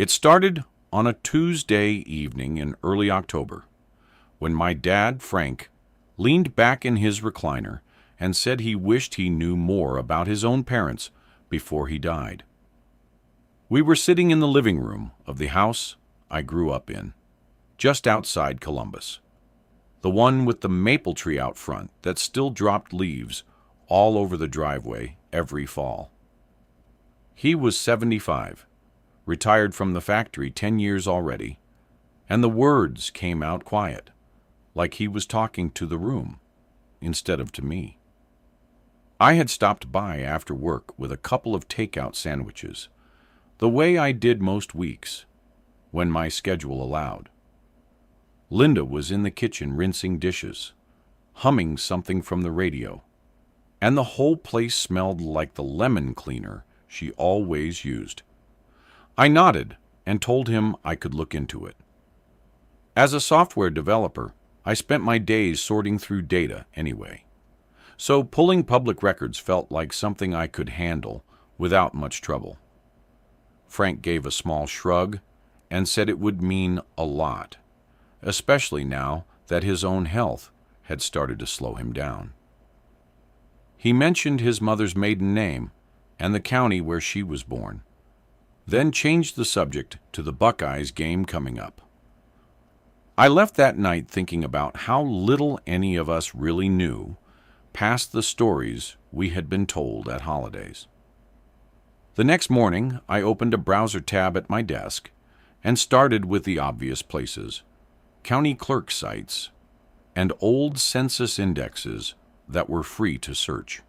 It started on a Tuesday evening in early October, when my dad, Frank, leaned back in his recliner and said he wished he knew more about his own parents before he died. We were sitting in the living room of the house I grew up in, just outside Columbus, the one with the maple tree out front that still dropped leaves all over the driveway every fall. He was 75, retired from the factory 10 years already, and the words came out quiet, like he was talking to the room instead of to me. I had stopped by after work with a couple of takeout sandwiches, the way I did most weeks, when my schedule allowed. Linda was in the kitchen rinsing dishes, humming something from the radio, and the whole place smelled like the lemon cleaner she always used. I nodded and told him I could look into it. As a software developer, I spent my days sorting through data anyway, so pulling public records felt like something I could handle without much trouble. Frank gave a small shrug and said it would mean a lot, especially now that his own health had started to slow him down. He mentioned his mother's maiden name and the county where she was born, then changed the subject to the Buckeyes game coming up. I left that night thinking about how little any of us really knew past the stories we had been told at holidays. The next morning, I opened a browser tab at my desk and started with the obvious places: county clerk sites and old census indexes that were free to search.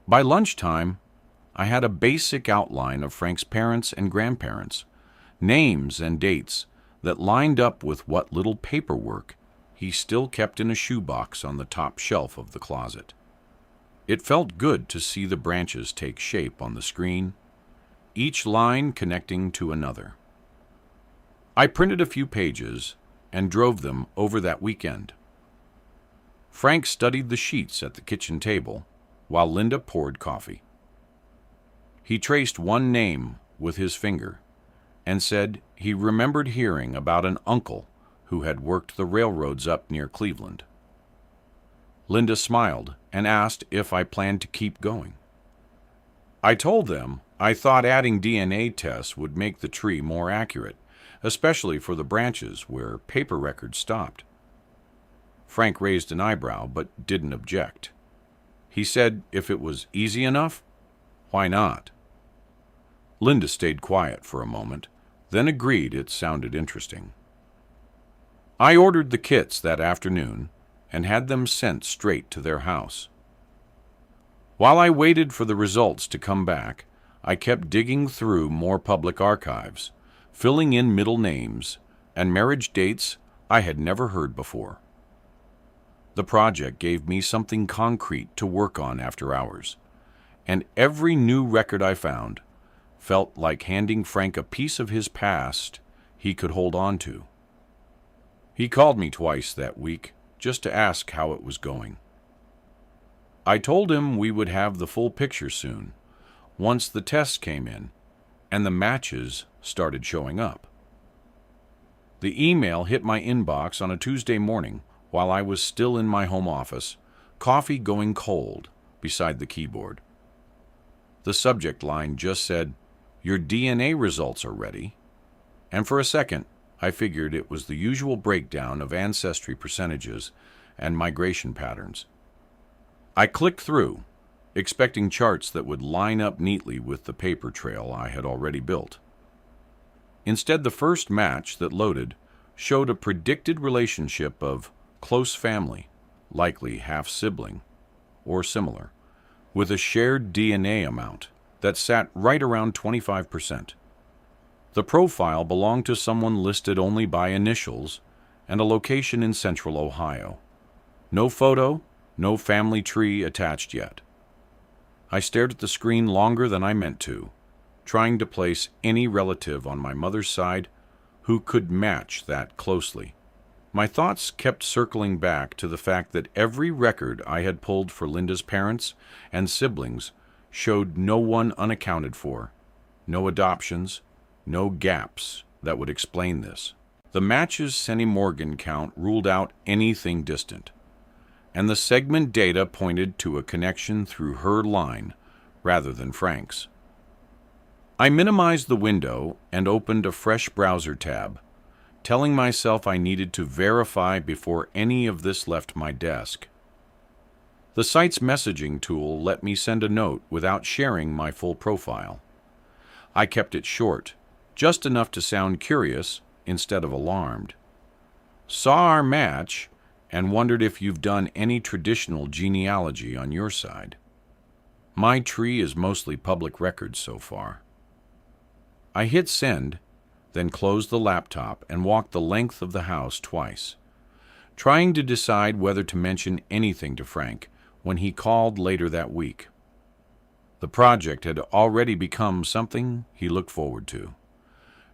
By lunchtime, I had a basic outline of Frank's parents and grandparents, names and dates that lined up with what little paperwork he still kept in a shoebox on the top shelf of the closet. It felt good to see the branches take shape on the screen, each line connecting to another. I printed a few pages and drove them over that weekend. Frank studied the sheets at the kitchen table while Linda poured coffee. He traced one name with his finger and said he remembered hearing about an uncle who had worked the railroads up near Cleveland. Linda smiled and asked if I planned to keep going. I told them I thought adding DNA tests would make the tree more accurate, especially for the branches where paper records stopped. Frank raised an eyebrow but didn't object. He said if it was easy enough, why not? Linda stayed quiet for a moment, then agreed it sounded interesting. I ordered the kits that afternoon and had them sent straight to their house. While I waited for the results to come back, I kept digging through more public archives, filling in middle names and marriage dates I had never heard before. The project gave me something concrete to work on after hours, and every new record I found felt like handing Frank a piece of his past he could hold on to. He called me twice that week just to ask how it was going. I told him we would have the full picture soon, once the tests came in and the matches started showing up. The email hit my inbox on a Tuesday morning while I was still in my home office, coffee going cold beside the keyboard. The subject line just said, "Your DNA results are ready," and for a second I figured it was the usual breakdown of ancestry percentages and migration patterns. I clicked through, expecting charts that would line up neatly with the paper trail I had already built. Instead, the first match that loaded showed a predicted relationship of close family, likely half-sibling, or similar, with a shared DNA amount that sat right around 25%. The profile belonged to someone listed only by initials and a location in central Ohio. No photo, no family tree attached yet. I stared at the screen longer than I meant to, trying to place any relative on my mother's side who could match that closely. My thoughts kept circling back to the fact that every record I had pulled for Linda's parents and siblings showed no one unaccounted for, no adoptions, no gaps that would explain this. The match's centimorgan count ruled out anything distant, and the segment data pointed to a connection through her line rather than Frank's. I minimized the window and opened a fresh browser tab, telling myself I needed to verify before any of this left my desk. The site's messaging tool let me send a note without sharing my full profile. I kept it short, just enough to sound curious instead of alarmed. Saw our match and wondered if you've done any traditional genealogy on your side. My tree is mostly public records so far. I hit send, then closed the laptop and walked the length of the house twice, trying to decide whether to mention anything to Frank when he called later that week. The project had already become something he looked forward to.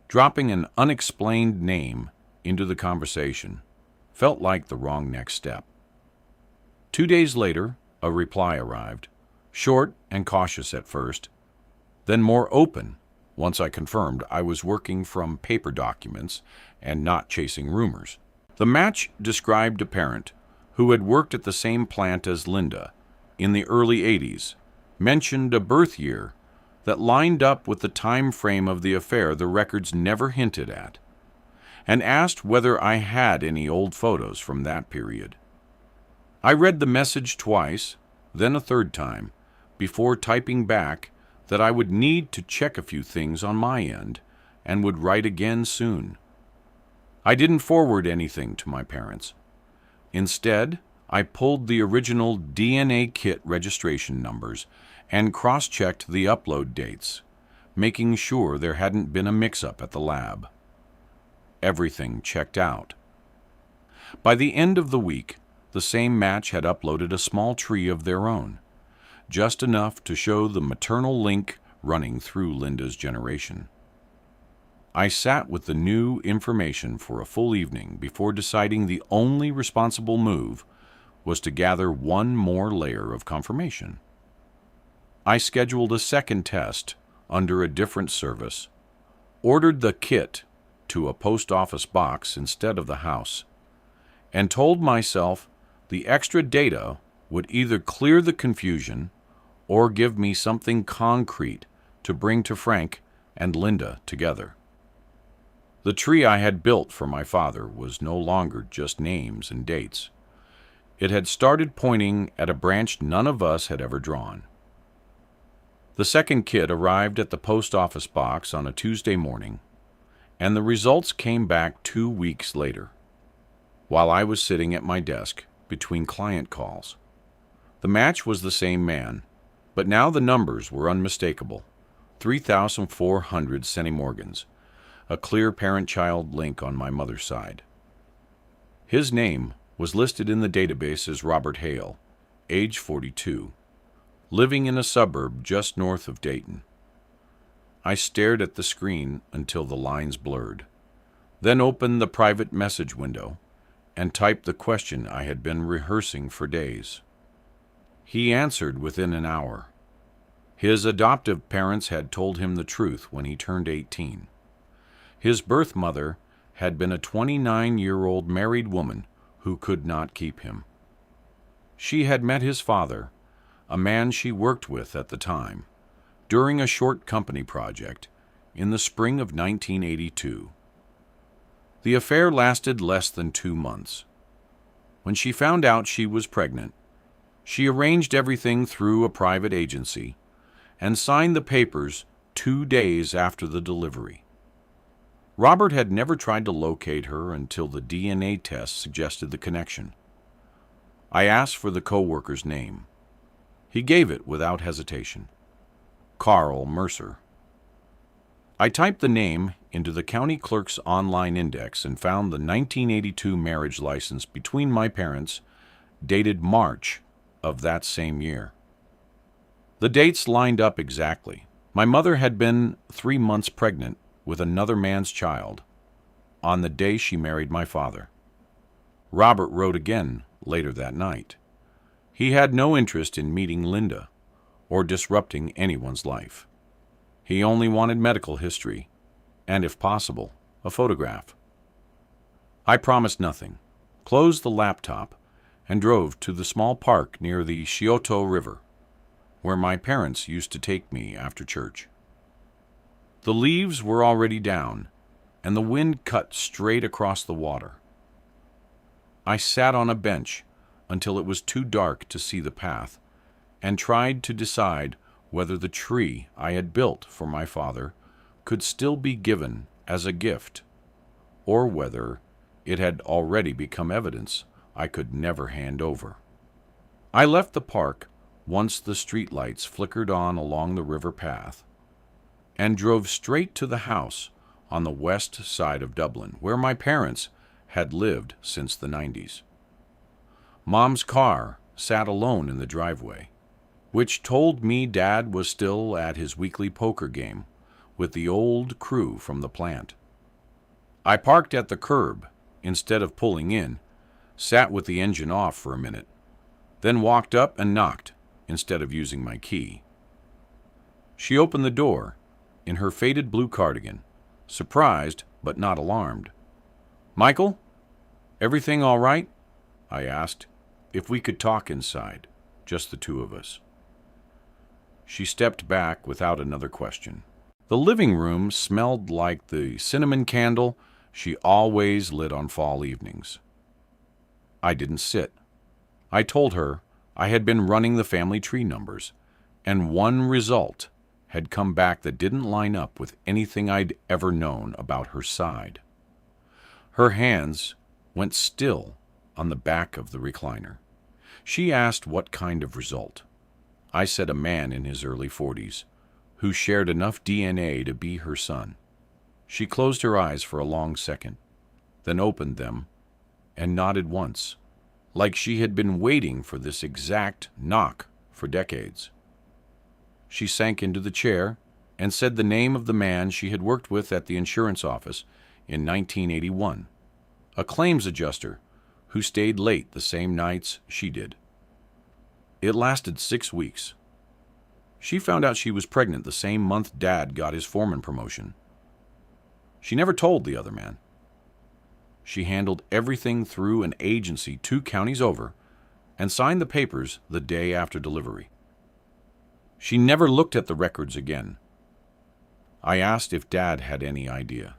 Dropping an unexplained name into the conversation felt like the wrong next step. 2 days later, a reply arrived, short and cautious at first, then more open once I confirmed I was working from paper documents and not chasing rumors. The match described a parent who had worked at the same plant as Linda in the early 80s, mentioned a birth year that lined up with the time frame of the affair the records never hinted at, and asked whether I had any old photos from that period. I read the message twice, then a third time, before typing back that I would need to check a few things on my end and would write again soon. I didn't forward anything to my parents. Instead, I pulled the original DNA kit registration numbers and cross-checked the upload dates, making sure there hadn't been a mix-up at the lab. Everything checked out. By the end of the week, the same match had uploaded a small tree of their own, just enough to show the maternal link running through Linda's generation. I sat with the new information for a full evening before deciding the only responsible move was to gather one more layer of confirmation. I scheduled a second test under a different service, ordered the kit to a post office box instead of the house, and told myself the extra data would either clear the confusion or give me something concrete to bring to Frank and Linda together. The tree I had built for my father was no longer just names and dates. It had started pointing at a branch none of us had ever drawn. The second kit arrived at the post office box on a Tuesday morning, and the results came back 2 weeks later, while I was sitting at my desk between client calls. The match was the same man, but now the numbers were unmistakable. 3,400 centimorgans, a clear parent-child link on my mother's side. His name was listed in the database as Robert Hale, age 42, living in a suburb just north of Dayton. I stared at the screen until the lines blurred, then opened the private message window and typed the question I had been rehearsing for days. He answered within an hour. His adoptive parents had told him the truth when he turned 18. His birth mother had been a 29-year-old married woman who could not keep him. She had met his father, a man she worked with at the time, during a short company project in the spring of 1982. The affair lasted less than 2 months. When she found out she was pregnant, she arranged everything through a private agency and signed the papers 2 days after the delivery. Robert had never tried to locate her until the DNA test suggested the connection. I asked for the co-worker's name. He gave it without hesitation. Carl Mercer. I typed the name into the county clerk's online index and found the 1982 marriage license between my parents, dated March of that same year. The dates lined up exactly. My mother had been 3 months pregnant with another man's child on the day she married my father. Robert wrote again later that night. He had no interest in meeting Linda or disrupting anyone's life. He only wanted medical history and if possible, a photograph. I promised nothing, closed the laptop, and drove to the small park near the Scioto River, where my parents used to take me after church. The leaves were already down, and the wind cut straight across the water. I sat on a bench until it was too dark to see the path, and tried to decide whether the tree I had built for my father could still be given as a gift, or whether it had already become evidence I could never hand over. I left the park once the streetlights flickered on along the river path, and drove straight to the house on the west side of Dublin, where my parents had lived since the 90s. Mom's car sat alone in the driveway, which told me Dad was still at his weekly poker game with the old crew from the plant. I parked at the curb instead of pulling in, sat with the engine off for a minute, then walked up and knocked instead of using my key. She opened the door in her faded blue cardigan, surprised but not alarmed. "Michael, everything all right?" I asked, if we could talk inside, just the two of us. She stepped back without another question. The living room smelled like the cinnamon candle she always lit on fall evenings. I didn't sit. I told her I had been running the family tree numbers, and one result had come back that didn't line up with anything I'd ever known about her side. Her hands went still on the back of the recliner. She asked what kind of result. I said a man in his early 40s, who shared enough DNA to be her son. She closed her eyes for a long second, then opened them and nodded once, like she had been waiting for this exact knock for decades. She sank into the chair and said the name of the man she had worked with at the insurance office in 1981, a claims adjuster who stayed late the same nights she did. It lasted 6 weeks. She found out she was pregnant the same month Dad got his foreman promotion. She never told the other man. She handled everything through an agency 2 counties over and signed the papers the day after delivery. She never looked at the records again. I asked if Dad had any idea.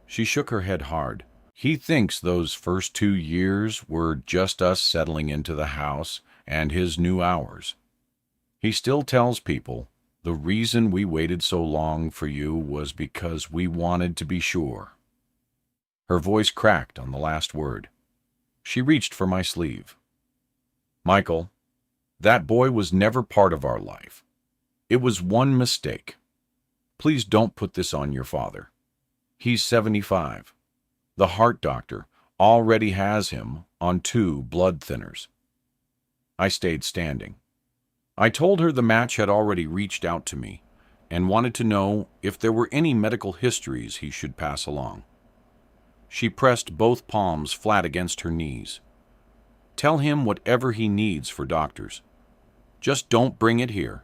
She shook her head hard. He thinks those first 2 years were just us settling into the house and his new hours. He still tells people the reason we waited so long for you was because we wanted to be sure. Her voice cracked on the last word. She reached for my sleeve. "Michael, that boy was never part of our life. It was one mistake. Please don't put this on your father. He's 75. The heart doctor already has him on 2 blood thinners." I stayed standing. I told her the match had already reached out to me and wanted to know if there were any medical histories he should pass along. She pressed both palms flat against her knees. "Tell him whatever he needs for doctors. Just don't bring it here.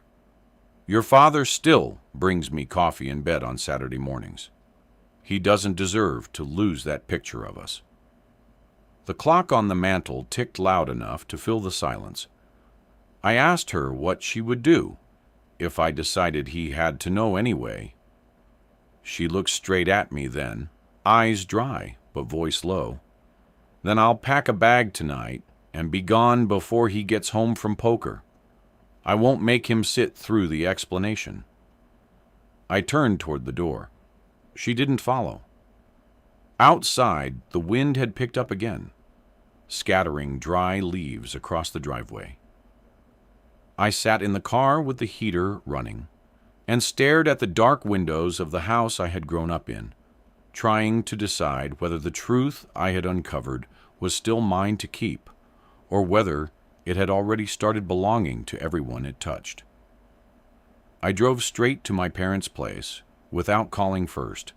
Your father still brings me coffee in bed on Saturday mornings. He doesn't deserve to lose that picture of us." The clock on the mantel ticked loud enough to fill the silence. I asked her what she would do if I decided he had to know anyway. She looked straight at me then, eyes dry but voice low. "Then I'll pack a bag tonight and be gone before he gets home from poker. I won't make him sit through the explanation." I turned toward the door. She didn't follow. Outside, the wind had picked up again, scattering dry leaves across the driveway. I sat in the car with the heater running and stared at the dark windows of the house I had grown up in, trying to decide whether the truth I had uncovered was still mine to keep, or whether it had already started belonging to everyone it touched. I drove straight to my parents' place without calling first,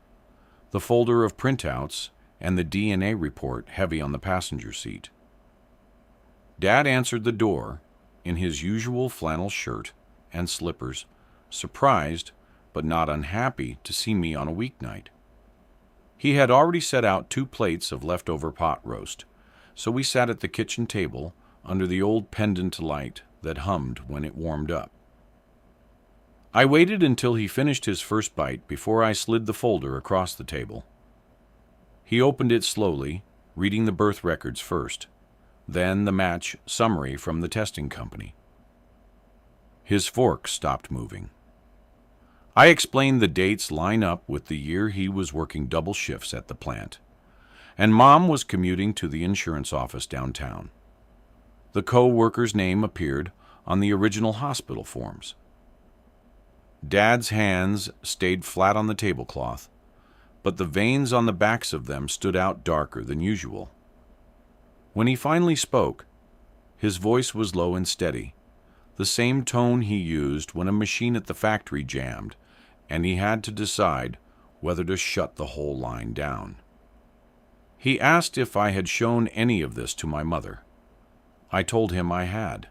the folder of printouts and the DNA report heavy on the passenger seat. Dad answered the door in his usual flannel shirt and slippers, surprised but not unhappy to see me on a weeknight. He had already set out 2 plates of leftover pot roast, so we sat at the kitchen table under the old pendant light that hummed when it warmed up. I waited until he finished his first bite before I slid the folder across the table. He opened it slowly, reading the birth records first, then the match summary from the testing company. His fork stopped moving. I explained the dates line up with the year he was working double shifts at the plant, and Mom was commuting to the insurance office downtown. The co-worker's name appeared on the original hospital forms. Dad's hands stayed flat on the tablecloth, but the veins on the backs of them stood out darker than usual. When he finally spoke, his voice was low and steady, the same tone he used when a machine at the factory jammed, and he had to decide whether to shut the whole line down. He asked if I had shown any of this to my mother. I told him I had.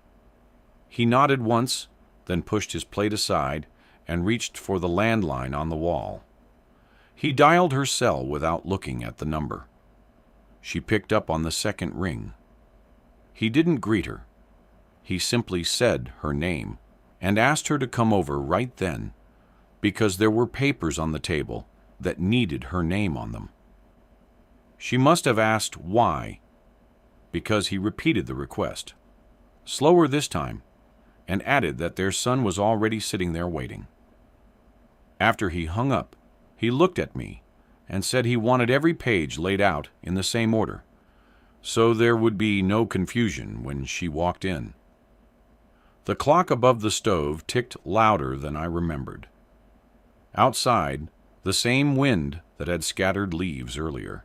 He nodded once, then pushed his plate aside and reached for the landline on the wall. He dialed her cell without looking at the number. She picked up on the second ring. He didn't greet her. He simply said her name and asked her to come over right then, because there were papers on the table that needed her name on them. She must have asked why, because he repeated the request, slower this time, and added that their son was already sitting there waiting. After he hung up, he looked at me and said he wanted every page laid out in the same order, so there would be no confusion when she walked in. The clock above the stove ticked louder than I remembered. Outside, the same wind that had scattered leaves earlier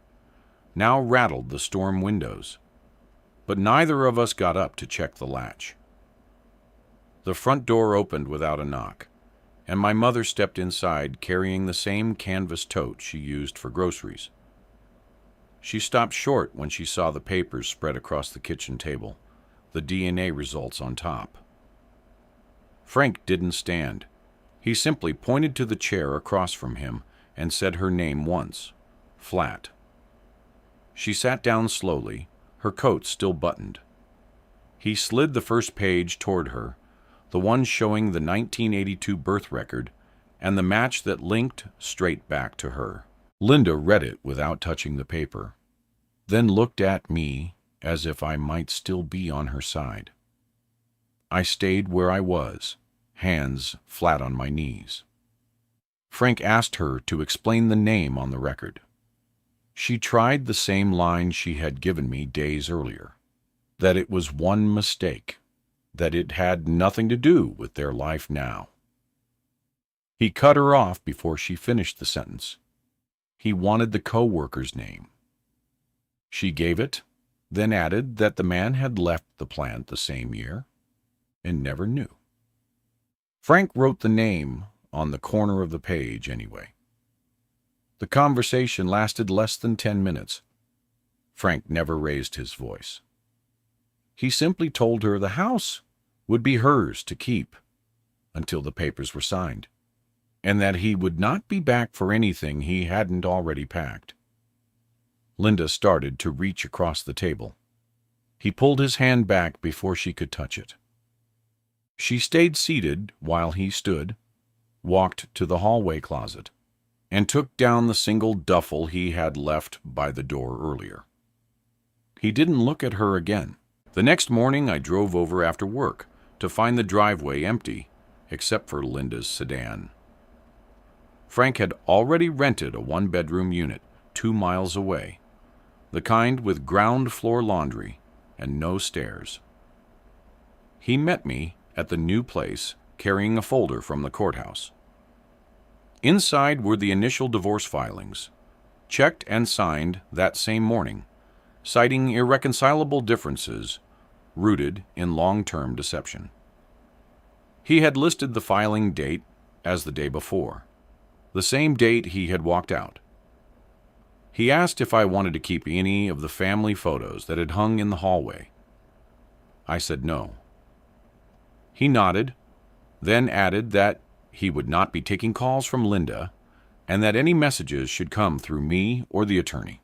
now rattled the storm windows, but neither of us got up to check the latch. The front door opened without a knock, and my mother stepped inside carrying the same canvas tote she used for groceries. She stopped short when she saw the papers spread across the kitchen table, the DNA results on top. Frank didn't stand. He simply pointed to the chair across from him and said her name once, flat. She sat down slowly, her coat still buttoned. He slid the first page toward her, the one showing the 1982 birth record and the match that linked straight back to her. Linda read it without touching the paper, then looked at me as if I might still be on her side. I stayed where I was, hands flat on my knees. Frank asked her to explain the name on the record. She tried the same line she had given me days earlier, that it was one mistake, that it had nothing to do with their life now. He cut her off before she finished the sentence. He wanted the co-worker's name. She gave it, then added that the man had left the plant the same year and never knew. Frank wrote the name on the corner of the page anyway. The conversation lasted less than 10 minutes. Frank never raised his voice. He simply told her the house would be hers to keep until the papers were signed, and that he would not be back for anything he hadn't already packed. Linda started to reach across the table. He pulled his hand back before she could touch it. She stayed seated while he stood, walked to the hallway closet, and took down the single duffel he had left by the door earlier. He didn't look at her again. The next morning I drove over after work to find the driveway empty, except for Linda's sedan. Frank had already rented a 1-bedroom unit 2 miles away, the kind with ground-floor laundry and no stairs. He met me at the new place carrying a folder from the courthouse. Inside were the initial divorce filings, checked and signed that same morning, citing irreconcilable differences rooted in long-term deception. He had listed the filing date as the day before, the same date he had walked out. He asked if I wanted to keep any of the family photos that had hung in the hallway. I said no. He nodded, then added that he would not be taking calls from Linda and that any messages should come through me or the attorney.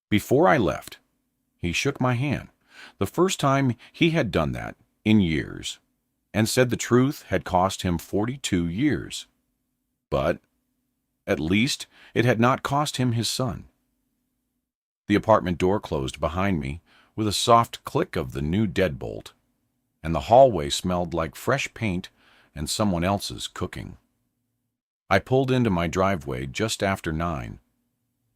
Before I left, he shook my hand, the first time he had done that in years, and said the truth had cost him 42 years. But at least it had not cost him his son. The apartment door closed behind me with a soft click of the new deadbolt, and the hallway smelled like fresh paint and someone else's cooking. I pulled into my driveway just after 9,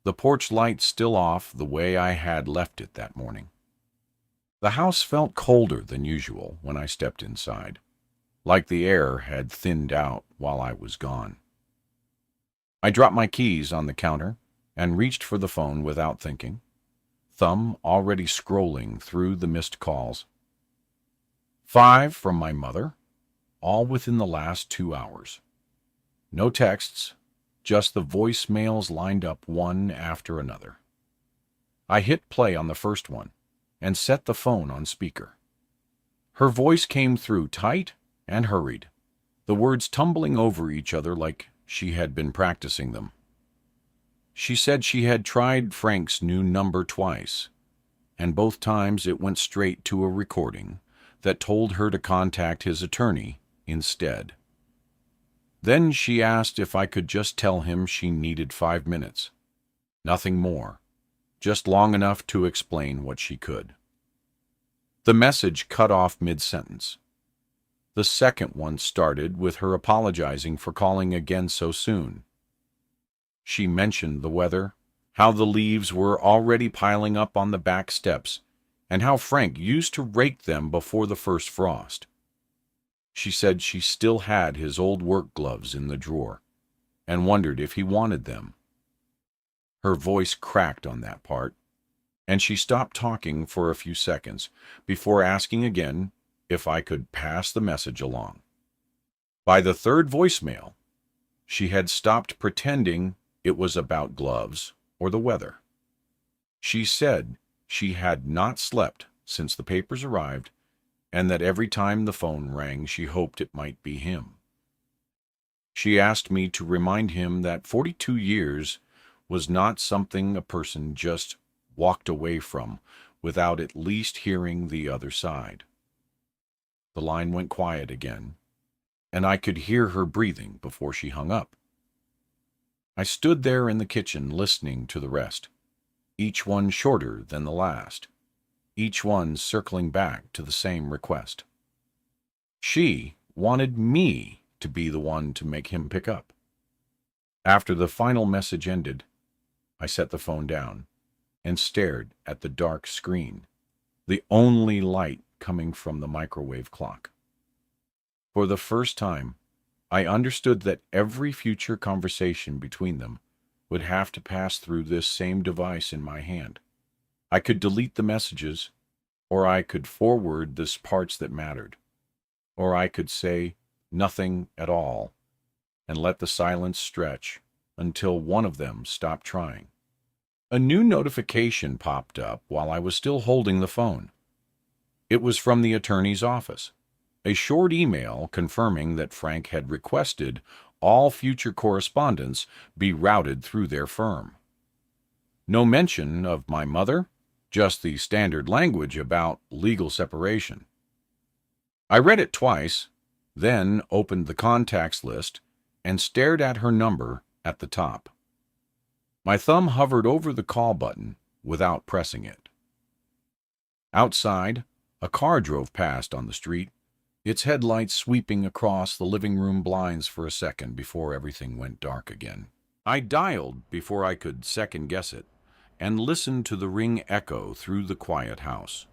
the porch light still off the way I had left it that morning. The house felt colder than usual when I stepped inside, like the air had thinned out while I was gone. I dropped my keys on the counter and reached for the phone without thinking, thumb already scrolling through the missed calls. 5 from my mother, all within the last 2 hours. No texts, just the voicemails lined up one after another. I hit play on the first one and set the phone on speaker. Her voice came through tight and hurried, the words tumbling over each other like she had been practicing them. She said she had tried Frank's new number twice, and both times it went straight to a recording that told her to contact his attorney instead. Then she asked if I could just tell him she needed 5 minutes. Nothing more, just long enough to explain what she could. The message cut off mid-sentence. The second one started with her apologizing for calling again so soon. She mentioned the weather, how the leaves were already piling up on the back steps, and how Frank used to rake them before the first frost. She said she still had his old work gloves in the drawer, and wondered if he wanted them. Her voice cracked on that part, and she stopped talking for a few seconds before asking again if I could pass the message along. By the third voicemail, she had stopped pretending it was about gloves or the weather. She said she had not slept since the papers arrived, and that every time the phone rang she hoped it might be him. She asked me to remind him that 42 years was not something a person just walked away from without at least hearing the other side. The line went quiet again, and I could hear her breathing before she hung up. I stood there in the kitchen listening to the rest, each one shorter than the last, each one circling back to the same request. She wanted me to be the one to make him pick up. After the final message ended, I set the phone down and stared at the dark screen, the only light coming from the microwave clock. For the first time, I understood that every future conversation between them would have to pass through this same device in my hand. I could delete the messages, or I could forward the parts that mattered, or I could say nothing at all and let the silence stretch until one of them stopped trying. A new notification popped up while I was still holding the phone. It was from the attorney's office, a short email confirming that Frank had requested all future correspondence be routed through their firm. No mention of my mother, just the standard language about legal separation. I read it twice, then opened the contacts list and stared at her number at the top. My thumb hovered over the call button without pressing it. Outside, a car drove past on the street, its headlights sweeping across the living room blinds for a second before everything went dark again. I dialed before I could second-guess it, and listened to the ring echo through the quiet house.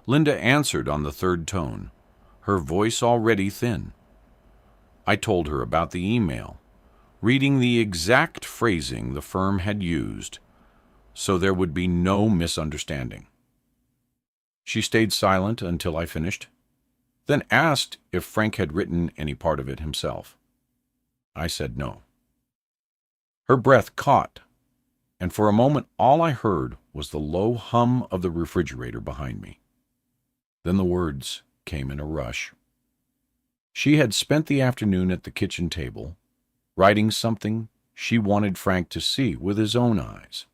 Linda answered on the third tone, her voice already thin. I told her about the email, reading the exact phrasing the firm had used, so there would be no misunderstanding. She stayed silent until I finished, then asked if Frank had written any part of it himself. I said no. Her breath caught, and for a moment all I heard was the low hum of the refrigerator behind me. Then the words came in a rush. She had spent the afternoon at the kitchen table, writing something she wanted Frank to see with his own eyes,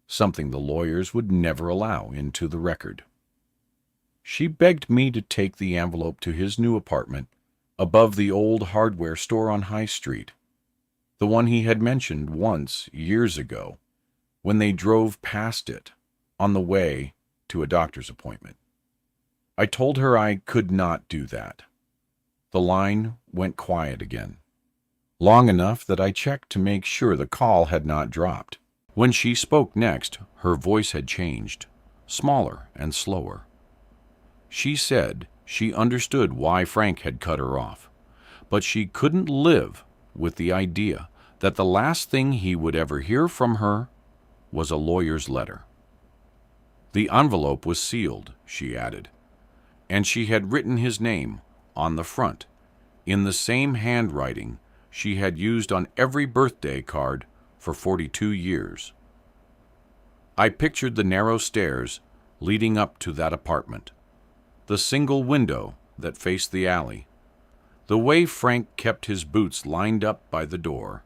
something the lawyers would never allow into the record. She begged me to take the envelope to his new apartment above the old hardware store on High Street, the one he had mentioned once years ago when they drove past it on the way to a doctor's appointment. I told her I could not do that. The line went quiet again, long enough that I checked to make sure the call had not dropped. When she spoke next, her voice had changed, smaller and slower. She said she understood why Frank had cut her off, but she couldn't live with the idea that the last thing he would ever hear from her was a lawyer's letter. The envelope was sealed, she added, and she had written his name on the front in the same handwriting she had used on every birthday card for 42 years. I pictured the narrow stairs leading up to that apartment, the single window that faced the alley, the way Frank kept his boots lined up by the door,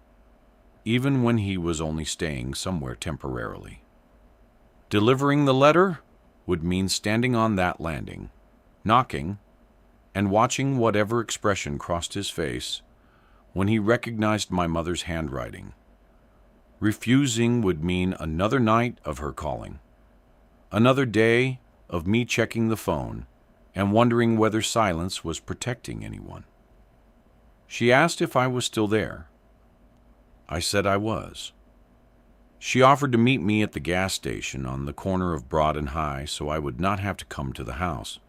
even when he was only staying somewhere temporarily. Delivering the letter would mean standing on that landing, knocking, and watching whatever expression crossed his face when he recognized my mother's handwriting. Refusing would mean another night of her calling, another day of me checking the phone and wondering whether silence was protecting anyone. She asked if I was still there. I said I was. She offered to meet me at the gas station on the corner of Broad and High so I would not have to come to the house.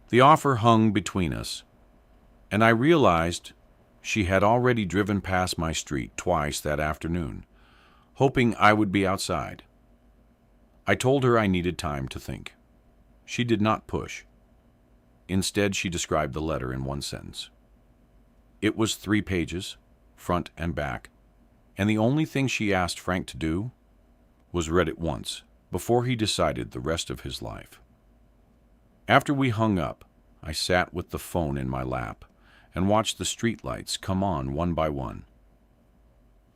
The offer hung between us, and I realized she had already driven past my street twice that afternoon, hoping I would be outside. I told her I needed time to think. She did not push. Instead, she described the letter in one sentence. It was 3 pages, front and back, and the only thing she asked Frank to do was read it once before he decided the rest of his life. After we hung up, I sat with the phone in my lap and watched the streetlights come on one by one.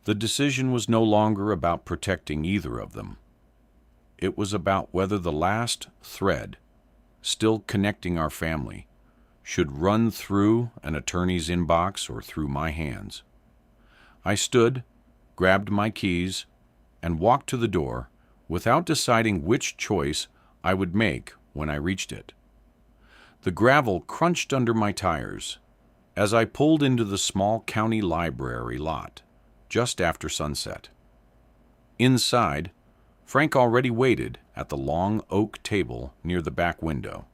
The decision was no longer about protecting either of them. It was about whether the last thread, still connecting our family, should run through an attorney's inbox or through my hands. I stood, grabbed my keys, and walked to the door without deciding which choice I would make when I reached it. The gravel crunched under my tires as I pulled into the small county library lot just after sunset. Inside, Frank already waited at the long oak table near the back window,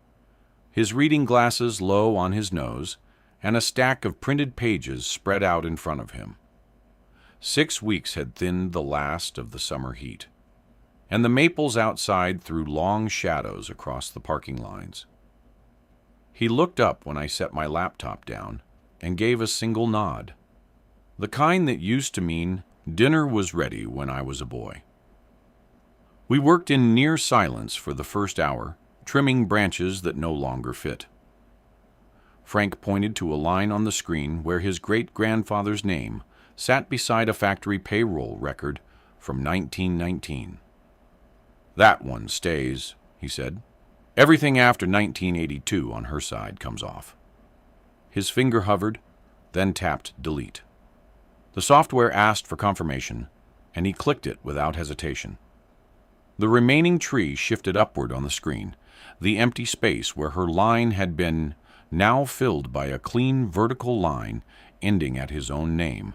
his reading glasses low on his nose and a stack of printed pages spread out in front of him. 6 weeks had thinned the last of the summer heat, and the maples outside threw long shadows across the parking lines. He looked up when I set my laptop down and gave a single nod, the kind that used to mean dinner was ready when I was a boy. We worked in near silence for the first hour, trimming branches that no longer fit. Frank pointed to a line on the screen where his great-grandfather's name sat beside a factory payroll record from 1919. "That one stays," he said. "Everything after 1982 on her side comes off." His finger hovered, then tapped delete. The software asked for confirmation, and he clicked it without hesitation. The remaining tree shifted upward on the screen, the empty space where her line had been now filled by a clean vertical line ending at his own name.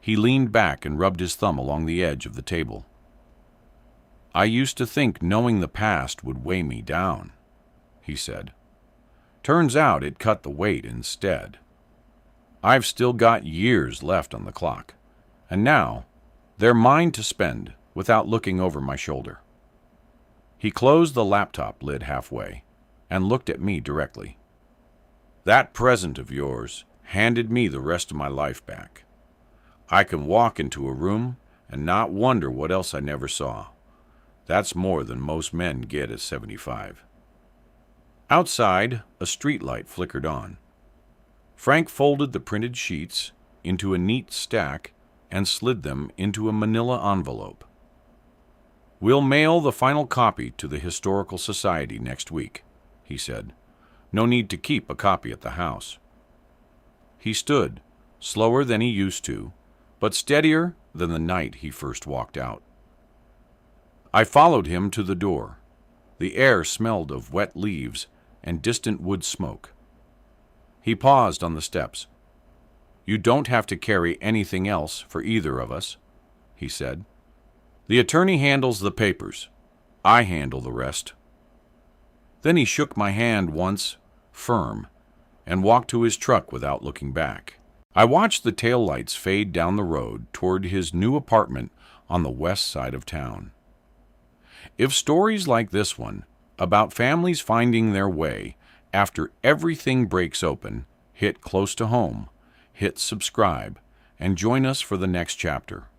He leaned back and rubbed his thumb along the edge of the table. "I used to think knowing the past would weigh me down," he said. "Turns out it cut the weight instead. I've still got years left on the clock, and now they're mine to spend without looking over my shoulder." He closed the laptop lid halfway and looked at me directly. "That present of yours handed me the rest of my life back. I can walk into a room and not wonder what else I never saw. That's more than most men get at 75. Outside, a streetlight flickered on. Frank folded the printed sheets into a neat stack and slid them into a manila envelope. "We'll mail the final copy to the Historical Society next week," he said. "No need to keep a copy at the house." He stood, slower than he used to, but steadier than the night he first walked out. I followed him to the door. The air smelled of wet leaves and distant wood smoke. He paused on the steps. "You don't have to carry anything else for either of us," he said. "The attorney handles the papers. I handle the rest." Then he shook my hand once, firm, and walked to his truck without looking back. I watched the taillights fade down the road toward his new apartment on the west side of town. If stories like this one, about families finding their way after everything breaks open, hit close to home, hit subscribe, and join us for the next chapter.